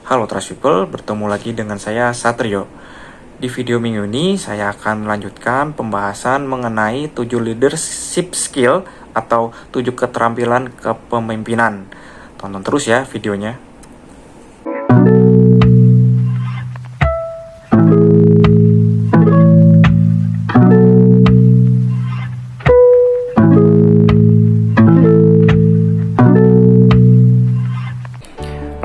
Halo Trust People, bertemu lagi dengan saya Satrio. Di video minggu ini saya akan melanjutkan pembahasan mengenai 7 leadership skill atau 7 keterampilan kepemimpinan. Tonton terus ya videonya.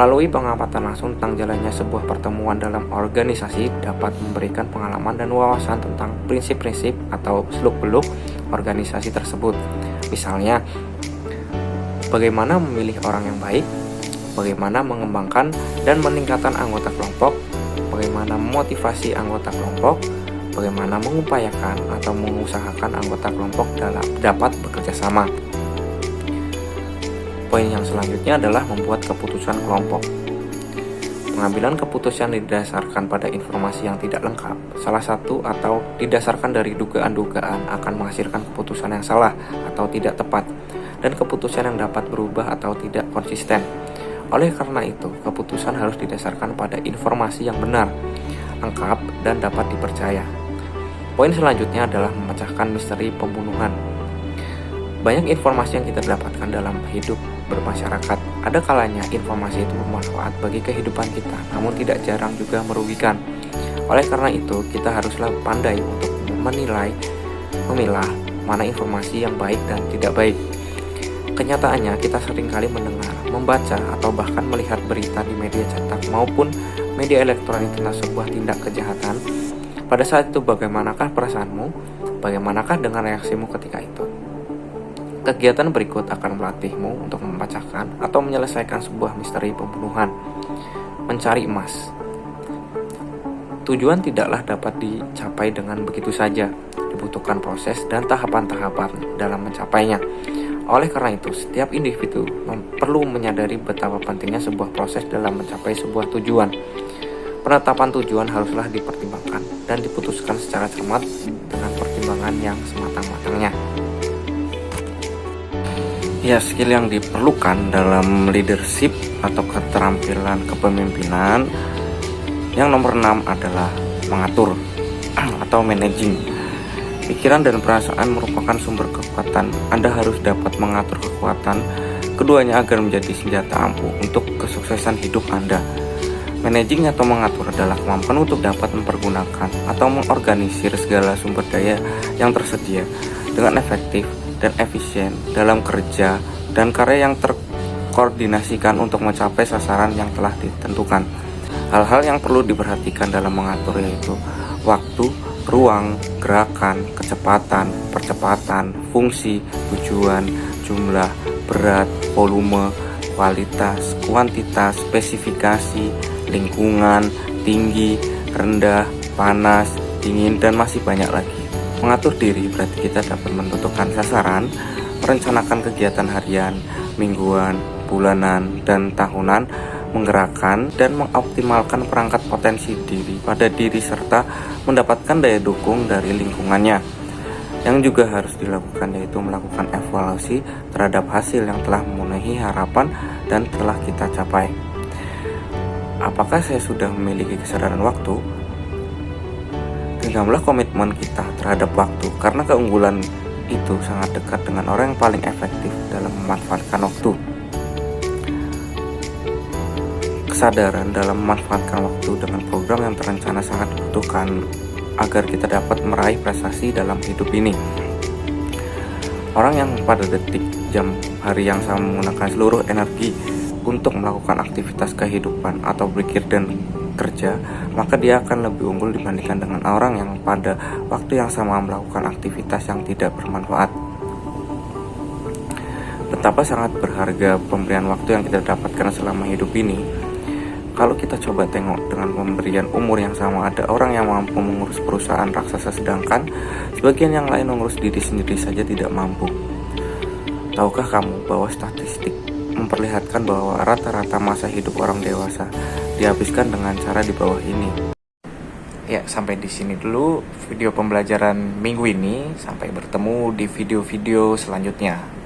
Melalui pengamatan langsung tentang jalannya sebuah pertemuan dalam organisasi dapat memberikan pengalaman dan wawasan tentang prinsip-prinsip atau seluk-beluk organisasi tersebut. Misalnya, bagaimana memilih orang yang baik, bagaimana mengembangkan dan meningkatkan anggota kelompok, bagaimana memotivasi anggota kelompok, bagaimana mengupayakan atau mengusahakan anggota kelompok dapat bekerja sama. Poin yang selanjutnya adalah membuat keputusan kelompok. Pengambilan keputusan didasarkan pada informasi yang tidak lengkap, salah satu atau didasarkan dari dugaan-dugaan akan menghasilkan keputusan yang salah atau tidak tepat, dan keputusan yang dapat berubah atau tidak konsisten. Oleh karena itu, keputusan harus didasarkan pada informasi yang benar, lengkap, dan dapat dipercaya. Poin selanjutnya adalah memecahkan misteri pembunuhan. Banyak informasi yang kita dapatkan dalam hidup bermasyarakat. Ada kalanya informasi itu bermanfaat bagi kehidupan kita, namun tidak jarang juga merugikan. Oleh karena itu, kita haruslah pandai untuk memilah mana informasi yang baik dan tidak baik. Kenyataannya, kita seringkali mendengar, membaca, atau bahkan melihat berita di media cetak maupun media elektronik tentang sebuah tindak kejahatan. Pada saat itu, bagaimanakah perasaanmu? Bagaimanakah dengan reaksimu ketika itu? Kegiatan berikut akan melatihmu untuk memecahkan atau menyelesaikan sebuah misteri pembunuhan. Mencari emas. Tujuan tidaklah dapat dicapai dengan begitu saja. Dibutuhkan proses dan tahapan-tahapan dalam mencapainya. Oleh karena itu, setiap individu perlu menyadari betapa pentingnya sebuah proses dalam mencapai sebuah tujuan. Penetapan tujuan haruslah dipertimbangkan dan diputuskan secara cermat dengan pertimbangan yang sematang-matangnya. Ya, skill yang diperlukan dalam leadership atau keterampilan kepemimpinan yang nomor 6 adalah mengatur atau managing. Pikiran dan perasaan merupakan sumber kekuatan. Anda harus dapat mengatur kekuatan keduanya agar menjadi senjata ampuh untuk kesuksesan hidup Anda. Managing atau mengatur adalah kemampuan untuk dapat mempergunakan atau mengorganisir segala sumber daya yang tersedia dengan efektif dan efisien dalam kerja dan karya yang terkoordinasikan untuk mencapai sasaran yang telah ditentukan. Hal-hal yang perlu diperhatikan dalam mengatur yaitu waktu, ruang, gerakan, kecepatan, percepatan, fungsi, tujuan, jumlah, berat, volume, kualitas, kuantitas, spesifikasi, lingkungan, tinggi, rendah, panas, dingin, dan masih banyak lagi. Mengatur diri berarti kita dapat menentukan sasaran, merencanakan kegiatan harian, mingguan, bulanan, dan tahunan, menggerakkan dan mengoptimalkan perangkat potensi diri pada diri serta mendapatkan daya dukung dari lingkungannya. Yang juga harus dilakukan yaitu melakukan evaluasi terhadap hasil yang telah memenuhi harapan dan telah kita capai. Apakah saya sudah memiliki kesadaran waktu? Genggamlah komitmen kita terhadap waktu, karena keunggulan itu sangat dekat dengan orang yang paling efektif dalam memanfaatkan waktu. Kesadaran dalam memanfaatkan waktu dengan program yang terencana sangat dibutuhkan agar kita dapat meraih prestasi dalam hidup ini. Orang yang pada detik, jam, hari yang sama menggunakan seluruh energi untuk melakukan aktivitas kehidupan atau berpikir dan kerja, maka dia akan lebih unggul dibandingkan dengan orang yang pada waktu yang sama melakukan aktivitas yang tidak bermanfaat. Betapa sangat berharga pemberian waktu yang kita dapatkan selama hidup ini. Kalau kita coba tengok dengan pemberian umur yang sama, ada orang yang mampu mengurus perusahaan raksasa sedangkan sebagian yang lain mengurus diri sendiri saja tidak mampu. Tahukah kamu bahwa statistik memperlihatkan bahwa rata-rata masa hidup orang dewasa dihabiskan dengan cara di bawah ini? Ya, sampai di sini dulu video pembelajaran minggu ini. Sampai bertemu di video-video selanjutnya.